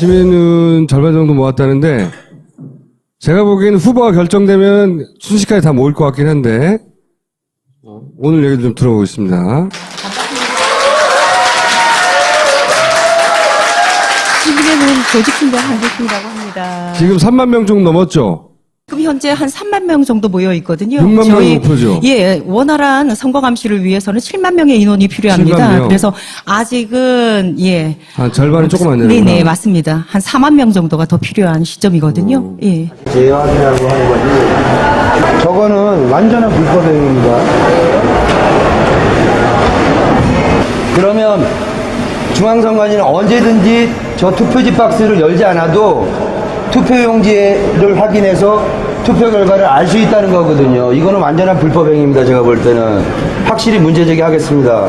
아침에는 절반 정도 모았다는데 제가 보기에는 후보가 결정되면 순식간에 다 모일 것 같긴 한데 오늘 얘기 좀 들어보겠습니다. 시민의는 조직신장 한국이라고 합니다. 지금 3만 명 정도 넘었죠? 지금 현재 한 3만 명 정도 모여 있거든요. 6만 명이 목표죠? 예, 원활한 선거 감시를 위해서는 7만 명의 인원이 필요합니다. 7만 명. 그래서 아직은 예. 한 절반이 조금 안 되는구나. 네네, 맞습니다. 한 4만 명 정도가 더 필요한 시점이거든요. 예. 재확인하고 하는 거지. 저거는 완전한 불법행위입니다. 그러면 중앙선관위는 언제든지 저 투표지 박스를 열지 않아도 투표용지를 확인해서 투표 결과를 알 수 있다는 거거든요. 이거는 완전한 불법행위입니다. 제가 볼 때는 확실히 문제 제기하겠습니다.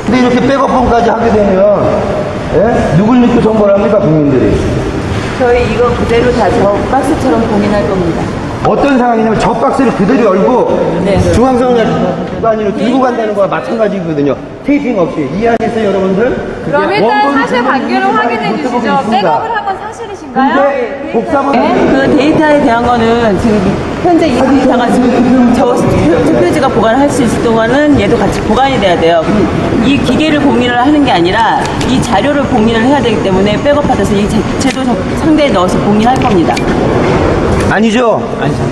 근데 이렇게 백업본까지 하게 되면 예? 누굴 믿고 선거를 합니까 국민들이? 저희 이거 그대로 다 저 박스처럼 공인할 겁니다. 어떤 상황이냐면 저 박스를 그대로 열고 네. 중앙선관위로 들고 간다는 거와 마찬가지거든요. 테이핑 없이. 이해하겠어요 여러분들? 그럼 일단 사실 관계를 확인해 주시죠. 백업을 한 건 사실이신가요? 근데 복사본 그 데이터에 대한 거는 지금 현재 이 데이터가 지금 저 투표지가 보관할 수 있을 동안은 얘도 같이 보관이 돼야 돼요. 이 기계를 공인을 하는 게 아니라 이 자료를 공인을 해야 되기 때문에 백업받아서 이 제도 상대에 넣어서 공인할 겁니다. 아니죠.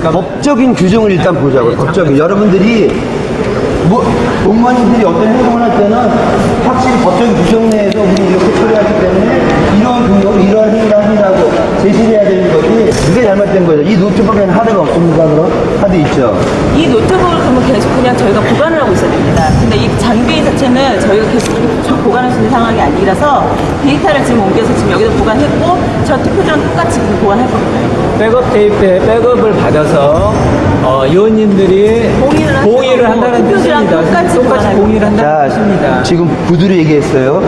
법적인 규정을 일단 보자고요. 법적인. 여러분들이 공무원님들이 어떤 행동을 할 때는 확실히 법적인 규정 내에서 우리 이렇게 처리하기 때문에 이런 근거로 이런 행위를 하신다고 제시를 해야 되는 거지. 그게 잘못된 거죠. 이 노트북에는 하드가 없습니까 그럼? 하드 있죠. 이 노트북을 그러면 계속 그냥 저희가 보관을 하고 있어야 됩니다. 근데 이 장비 자체는 저희가 계속 보관할 수 있는 상황이 아니라서 데이터를 지금 옮겨서 지금 여기다 보관했고 저 투표지랑 똑같이 지금 보관할 겁니다. 백업 테이프에 백업을 받아서 의원님들이 공의를 한다는 뜻입니다. 똑같이 공의를 한다는 뜻입니다. 지금 구두로 얘기했어요.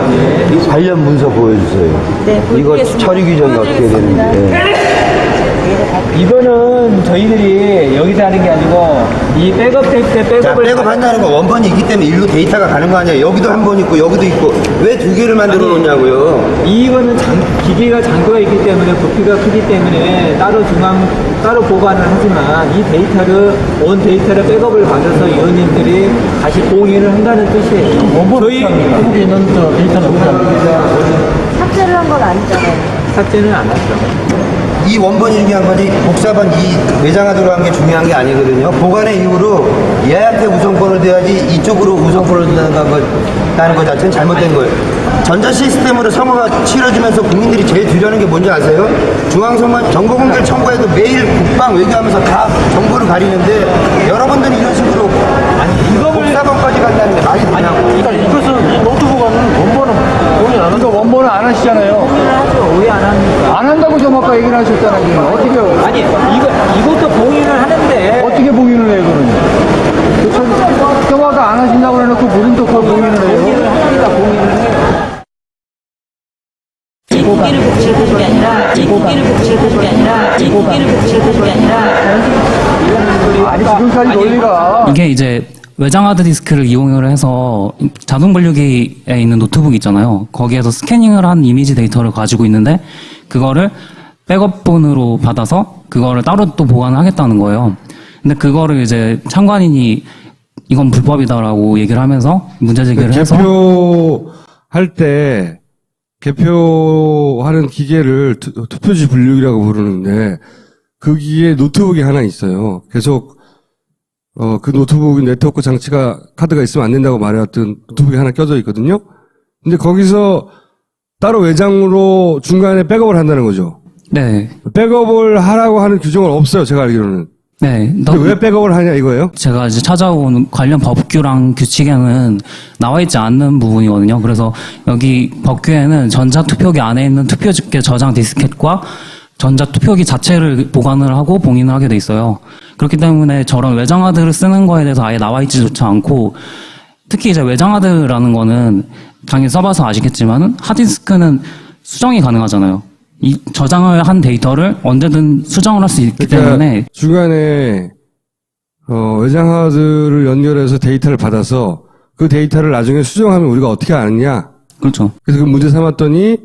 관련 문서 보여주세요. 네, 이거 보여드리겠습니다. 처리 규정이 어떻게 되는지. 예. 이거는 저희들이 여기서 하는 게 아니고 이 백업 테이프에 자, 백업을 백업 한다는 건 원본이 있기 때문에 일로 데이터가 가는 거 아니에요. 여기도 한 번 있고 여기도 있고 왜 두 개를 만들어 놓냐고요. 이거는 기계가 장도가 있기 때문에 부피가 크기 때문에 따로 보관을 하지만 이 데이터를 온 데이터를 백업을 받아서 의원님들이 다시 공유를 한다는 뜻이에요. 저희 한국에는 저 데이터는 삭제를 한 건 아니잖아요. 삭제는 안 했죠. 이 원본이 중요한 거지 복사본 이 외장하도록 한 게 중요한 게 아니거든요. 보관의 이유로 얘한테 우선권을 둬야지 이쪽으로 우선권을 둔다는 것 자체는 잘못된 거예요. 전자 시스템으로 선거가 치러지면서 국민들이 제일 두려는 게 뭔지 아세요? 중앙선관 정보 공개를 청구해도 매일 국방 외교하면서 다 정보를 가리는데 여러분들은 이런 식으로 복사본까지 간다는 게 말이 되냐고. 이것은 노트북 안은 원본은 공인 안 한다. 원본은 안 하시잖아요. 공유를 하죠. 왜 안 합니까? 안 한다고 좀 아까 얘기를 하셨잖아요. 지금. 어떻게 아니 이것도 공유를 하는데 어떻게 봉인을 해요, 그러면? 저마다 안 하신다고 해놓고 무슨 또 그걸 봉인을 해요? 공유를 합니다. 공유를 해요. 이 기기를 복제를 하는 게 아니라 이 기기를 복제를 하는 게 아니라 이 기기를 복제를 하는 게 아니라 아니, 지금까지 논리가. 이게 이제 외장 하드디스크를 이용을 해서 자동 분류기에 있는 노트북 있잖아요. 거기에서 스캐닝을 한 이미지 데이터를 가지고 있는데 그거를 백업본으로 받아서 그거를 따로 또 보관을 하겠다는 거예요. 근데 그거를 이제 참관인이 이건 불법이다라고 얘기를 하면서 문제 제기를 해서 개표할 때 개표하는 기계를 투표지 분류기라고 부르는데 그 기계에 노트북이 하나 있어요. 계속 그 노트북 네트워크 장치가 카드가 있으면 안 된다고 말해왔던 노트북이 하나 껴져 있거든요. 근데 거기서 따로 외장으로 중간에 백업을 한다는 거죠. 네, 백업을 하라고 하는 규정은 없어요. 제가 알기로는. 네. 근데 왜 백업을 하냐 이거예요? 제가 이제 찾아온 관련 법규랑 규칙에는 나와 있지 않는 부분이거든요. 그래서 여기 법규에는 전자투표기 안에 있는 투표집계 저장 디스켓과 전자투표기 자체를 보관을 하고 봉인을 하게 돼 있어요. 그렇기 때문에 저런 외장하드를 쓰는 거에 대해서 아예 나와 있지조차 않고, 특히 이제 외장하드라는 거는 당연히 써봐서 아시겠지만 하드디스크는 수정이 가능하잖아요. 이 저장을 한 데이터를 언제든 수정을 할 수 있기 때문에 중간에 외장 하드를 연결해서 데이터를 받아서 그 데이터를 나중에 수정하면 우리가 어떻게 아느냐. 그렇죠. 그래서 그 문제 삼았더니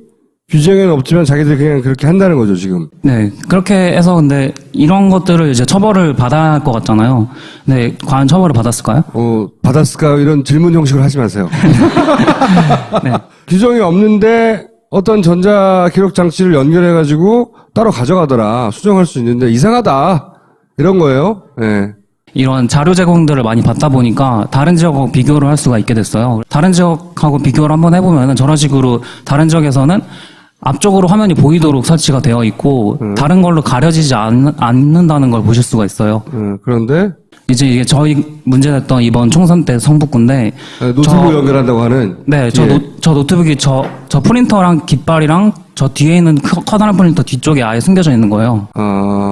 규정에는 없지만 자기들이 그냥 그렇게 한다는 거죠, 지금. 네, 그렇게 해서 근데 이런 것들을 이제 처벌을 받아야 할 것 같잖아요. 근데 과연 처벌을 받았을까요? 받았을까? 이런 질문 형식으로 하지 마세요. 네. 규정이 없는데 어떤 전자 기록 장치를 연결해가지고 따로 가져가더라. 수정할 수 있는데 이상하다. 이런 거예요. 네. 이런 자료 제공들을 많이 받다 보니까 다른 지역하고 비교를 할 수가 있게 됐어요. 다른 지역하고 비교를 한번 해보면은 저런 식으로 다른 지역에서는 앞쪽으로 화면이 보이도록 설치가 되어 있고 다른 걸로 가려지지 않는다는 걸 보실 수가 있어요. 그런데 이제 이게 저희 문제됐던 이번 총선 때 성북구인데 노트북 연결한다고 하는. 네, 예. 저 노트북이 저 프린터랑 깃발이랑 저 뒤에 있는 커다란 프린터 뒤쪽에 아예 숨겨져 있는 거예요.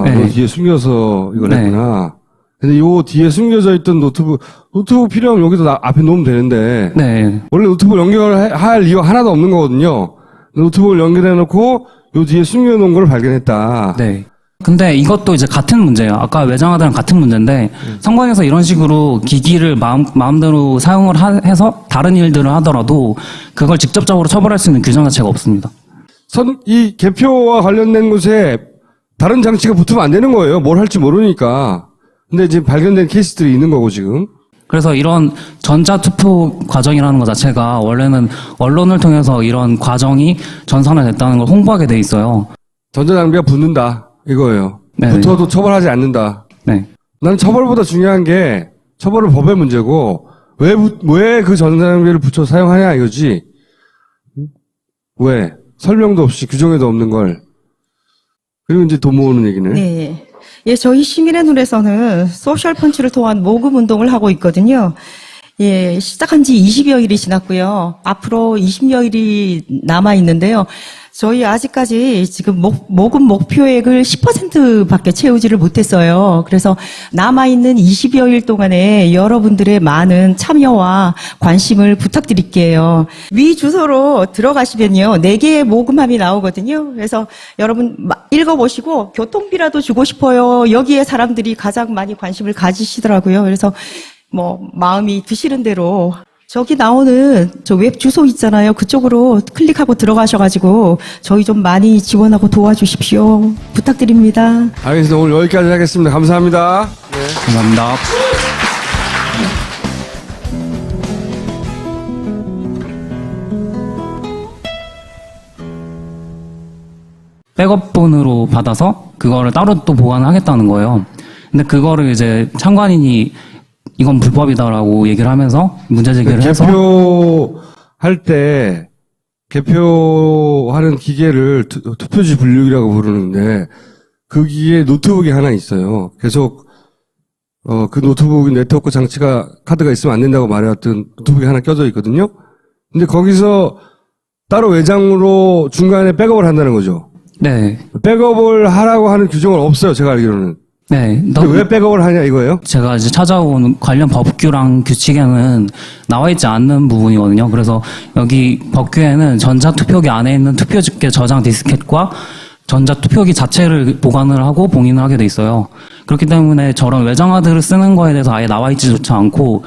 네. 요 뒤에 숨겨서 이걸 네. 했구나. 근데 요 뒤에 숨겨져 있던 노트북 필요하면 여기도 앞에 놓으면 되는데. 네, 원래 노트북 연결할 이유가 하나도 없는 거거든요. 노트북을 연결해놓고 요 뒤에 숨겨놓은 걸 발견했다. 네. 근데 이것도 이제 같은 문제예요. 아까 외장하드랑 같은 문제인데 선관위에서 이런 식으로 기기를 마음대로 사용을 해서 다른 일들을 하더라도 그걸 직접적으로 처벌할 수 있는 규정 자체가 없습니다. 이 개표와 관련된 곳에 다른 장치가 붙으면 안 되는 거예요. 뭘 할지 모르니까. 근데 지금 발견된 케이스들이 있는 거고 지금. 그래서 이런 전자투표 과정이라는 것 자체가 원래는 언론을 통해서 이런 과정이 전산화됐다는 걸 홍보하게 돼 있어요. 전자장비가 붙는다 이거예요. 네. 붙어도 처벌하지 않는다. 네. 난 처벌보다 중요한 게 처벌은 법의 문제고 왜 그 전자장비를 붙여 사용하냐 이거지. 왜? 설명도 없이 규정에도 없는 걸. 그리고 이제 돈 모으는 얘기네. 네. 예, 저희 시민의 눈에서는 소셜 펀치를 통한 모금 운동을 하고 있거든요. 예, 시작한 지 20여일이 지났고요. 앞으로 20여일이 남아 있는데요. 저희 아직까지 지금 모금 목표액을 10%밖에 채우지를 못했어요. 그래서 남아있는 20여일 동안에 여러분들의 많은 참여와 관심을 부탁드릴게요. 위 주소로 들어가시면요. 4개의 모금함이 나오거든요. 그래서 여러분 읽어보시고 교통비라도 주고 싶어요. 여기에 사람들이 가장 많이 관심을 가지시더라고요. 그래서 마음이 드시는 대로 저기 나오는 저 웹 주소 있잖아요. 그쪽으로 클릭하고 들어가셔가지고 저희 좀 많이 지원하고 도와주십시오. 부탁드립니다. 알겠습니다. 오늘 여기까지 하겠습니다. 감사합니다. 감사합니다. 백업본으로 받아서 그거를 따로 또 보관을 하겠다는 거예요. 근데 그거를 이제 참관인이 이건 불법이다라고 얘기를 하면서 문제 제기를 해서 개표할 때 개표하는 기계를 투표지 분류기라고 부르는데 거기에 노트북이 하나 있어요. 계속 그 노트북 네트워크 장치가 카드가 있으면 안 된다고 말해왔던 노트북이 하나 껴져 있거든요. 근데 거기서 따로 외장으로 중간에 백업을 한다는 거죠. 네. 백업을 하라고 하는 규정은 없어요. 제가 알기로는. 네. 근데 왜 백업을 하냐 이거예요? 제가 이제 찾아온 관련 법규랑 규칙에는 나와 있지 않는 부분이거든요. 그래서 여기 법규에는 전자투표기 안에 있는 투표집계 저장 디스켓과 전자투표기 자체를 보관을 하고 봉인을 하게 돼 있어요. 그렇기 때문에 저런 외장하드를 쓰는 거에 대해서 아예 나와 있지조차 않고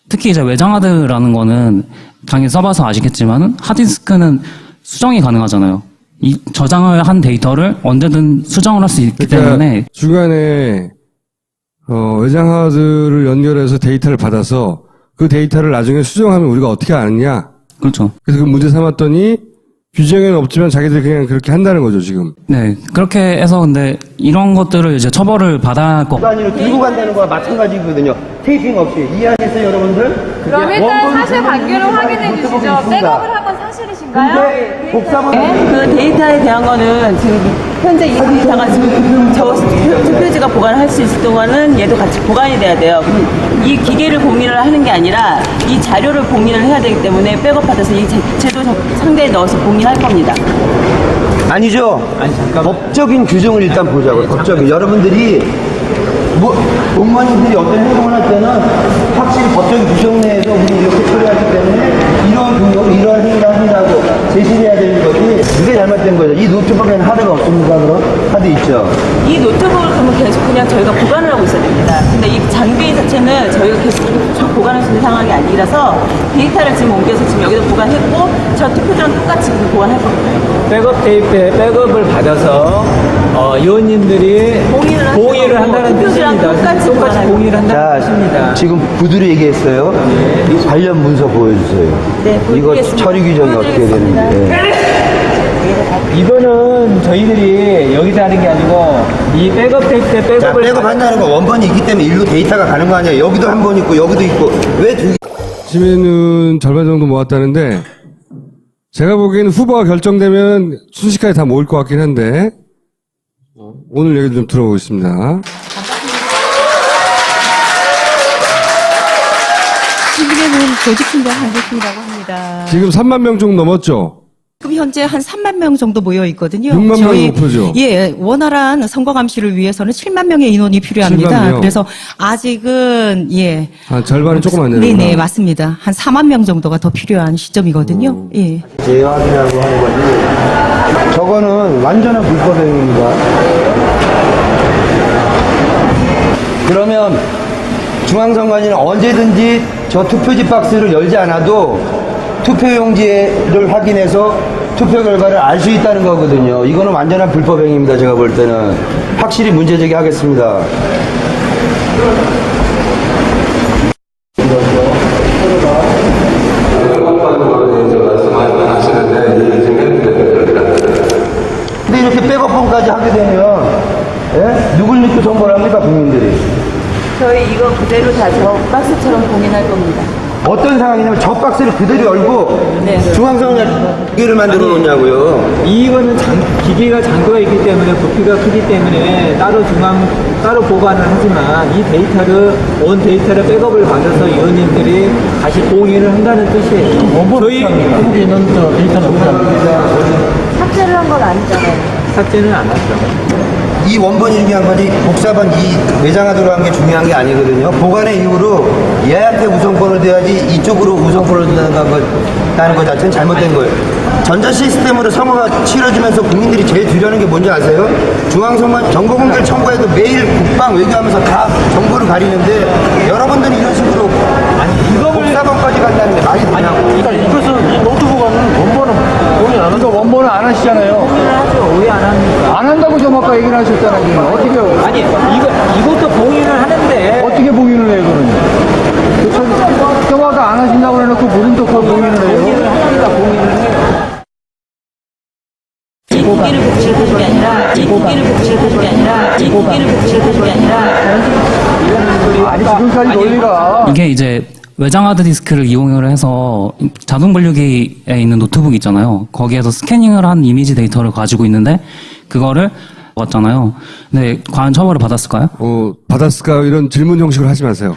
특히 이제 외장하드라는 거는 당연히 써봐서 아시겠지만은 하드디스크는 수정이 가능하잖아요. 이 저장을 한 데이터를 언제든 수정을 할 수 있기 때문에 중간에 외장 하드를 연결해서 데이터를 받아서 그 데이터를 나중에 수정하면 우리가 어떻게 아느냐. 그렇죠. 그래서 그 문제 삼았더니 규정에는 없지만 자기들이 그냥 그렇게 한다는 거죠 지금. 네, 그렇게 해서 근데 이런 것들을 이제 처벌을 받아야 할 거. 일반인으로 들고 간다는 거와 마찬가지거든요. 테이핑 없이 이해하겠어요, 여러분들? 그럼 일단 사실 관계를 확인해 주시죠. 백업을 한 건 사실이신가요? 복사본 그 데이터에 대한 거는 지금 현재 이 데이터가 지금 저 투표지가 보관할 수 있을 동안은 얘도 같이 보관이 돼야 돼요. 이 기계를 봉인을 하는 게 아니라 이 자료를 봉인을 해야 되기 때문에 백업받아서 이 제도 상대에 넣어서 봉인할 겁니다. 아니죠. 아니, 잠깐만. 법적인 규정을 일단 보자고요. 법적인. 여러분들이 뭐 공무원님들이 어떤 행동을 할 때는 확실히 법적 규정 내에서 우리 이렇게 처리하기 때문에 이런 근거로 이런 행위를 한다고 제시를 해야 되는 거지. 이게 잘못된 거죠. 이 노트북에는 하드가 없습니까? 그럼 하드 있죠. 이 노트북을 그러면 계속 그냥 저희가 보관을 하고 있어야 됩니다. 근데 이 장비 자체는 저희가 계속 보관할 수 있는 상황이 아니라서 데이터를 지금 옮겨서 지금 여기다 보관했고 저 투표지랑 똑같이 지금 보관할 겁니다. 백업 테이프에 백업을 받아서 의원님들이 동의를 한다는 투표지랑 뜻입니다. 똑같이 똑같이 동의를 한다는 자, 뜻입니다. 지금 부두로 얘기했어요. 이 관련 문서 보여주세요. 네, 이거 보여드리겠습니다. 처리 규정이 어떻게 되는지. 이거는 저희들이 여기서 하는 게 아니고 이 백업 테이프에 자, 백업을 백업한다는 건 원본이 있기 때문에 일로 데이터가 가는 거 아니에요. 여기도 한 번 있고 여기도 있고 왜 두 개? 지면은 절반 정도 모았다는데 제가 보기에는 후보가 결정되면 순식간에 다 모일 것 같긴 한데 오늘 얘기 좀 들어보겠습니다. 시민의는 조직신경 한국이라고 합니다. 지금 3만 명 정도 넘었죠? 지금 현재 한 3만 명 정도 모여 있거든요. 6만 명이 목표죠? 예, 원활한 선거 감시를 위해서는 7만 명의 인원이 필요합니다. 7만 명. 그래서 아직은 예. 한 절반이 조금 안 되는구나. 네네, 맞습니다. 한 4만 명 정도가 더 필요한 시점이거든요. 예. 재확인하고 하는 거지. 저거는 완전한 불법 행위입니다. 그러면 중앙선관위는 언제든지 저 투표지 박스를 열지 않아도 투표용지를 확인해서 투표 결과를 알 수 있다는 거거든요. 이거는 완전한 불법 행위입니다. 제가 볼 때는 확실히 문제 제기하겠습니다. 근데 이렇게 백업본까지 하게 되면 예? 누굴 믿고 선거를 합니까 국민들이? 저희 이거 그대로 다 저 박스처럼 공인할 겁니다. 어떤 상황이냐면 저 박스를 그대로 열고 네. 중앙선관위를 만들어 놓냐고요. 이거는 기계가 장고가 있기 때문에 부피가 크기 때문에 따로 보관을 하지만 이 데이터를 온 데이터를 백업을 받아서 의원님들이 다시 공유를 한다는 뜻이에요. 저희 한국에 있는 데이터는 어떻게 합니까? 삭제를 한 건 아니잖아요. 삭제는 안 했죠. 이 원본이 중요한 거지 복사본 이 매장하도록 한 게 중요한 게 아니거든요. 보관의 이유로 얘한테 우선권을 둬야지 이쪽으로 우선권을 둔다는 것 자체는 잘못된 거예요. 전자 시스템으로 선거가 치러지면서 국민들이 제일 두려는 게 뭔지 아세요? 중앙선관 정보공개를 청구해도 매일 국방 외교하면서 다 정보를 가리는데 여러분들이 이런 식으로 복사본까지 간다는 게 말이 되냐고. 그러니까 이것은 이 노트북은 원본은 공유 안 한다. 그러니까 원본은 안 하시잖아요. 공인을 하죠. 왜 안 합니까? 안 한다고 좀 아까 얘기를 하셨잖아요. 어떻게 아니 이것도 공유를 하는데 어떻게 봉인을 해요, 그러면? 경화가 안 하신다고 해놓고 무슨 또 그걸 봉인을 해요? 공유를 합니다. 공유를 해요. 이 기계를 복제를 하는 게 아니라 이 기계를 복제를 하는 게 아니라 이 기계를 복제를 하는 게 아니라 아니, 지금까지 논리가. 이게 이제 외장 하드디스크를 이용을 해서 자동 분류기에 있는 노트북 있잖아요. 거기에서 스캐닝을 한 이미지 데이터를 가지고 있는데 그거를 왔잖아요. 근데 과연 처벌을 받았을까요? 받았을까 이런 질문 형식을 하지 마세요.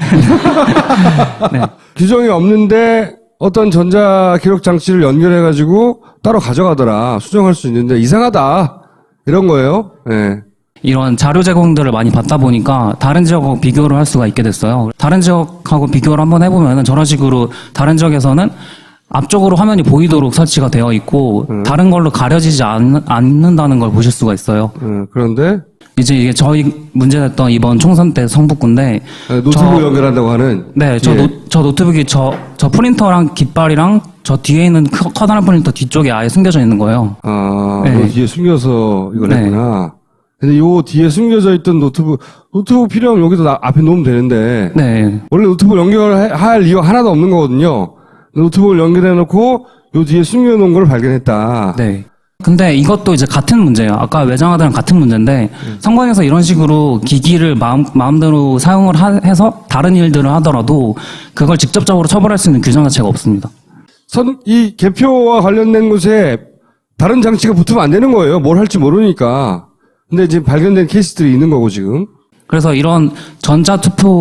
네. 규정이 없는데 어떤 전자 기록 장치를 연결해가지고 따로 가져가더라. 수정할 수 있는데 이상하다. 이런 거예요. 네. 이런 자료 제공들을 많이 받다 보니까 다른 지역하고 비교를 할 수가 있게 됐어요. 다른 지역하고 비교를 한번 해보면은 저런 식으로 다른 지역에서는 앞쪽으로 화면이 보이도록 설치가 되어 있고 다른 걸로 가려지지 않는다는 걸 보실 수가 있어요. 그런데 이제 이게 저희 문제됐던 이번 총선 때 성북구인데 노트북 연결한다고 하는. 네, 저 노트북이 저 프린터랑 깃발이랑 저 뒤에 있는 커다란 프린터 뒤쪽에 아예 숨겨져 있는 거예요. 아, 네. 요 뒤에 숨겨서 이걸 네. 했구나. 근데 요 뒤에 숨겨져 있던 노트북 필요하면 여기다 앞에 놓으면 되는데. 네. 원래 노트북 연결할 이유가 하나도 없는 거거든요. 노트북을 연결해놓고 요 뒤에 숨겨놓은 걸 발견했다. 네. 근데 이것도 이제 같은 문제예요. 아까 외장하드랑 같은 문제인데 선관위에서 이런 식으로 기기를 마음대로 사용을 해서 다른 일들을 하더라도 그걸 직접적으로 처벌할 수 있는 규정 자체가 없습니다. 이 개표와 관련된 곳에 다른 장치가 붙으면 안 되는 거예요. 뭘 할지 모르니까. 근데 지금 발견된 케이스들이 있는 거고 지금. 그래서 이런 전자투표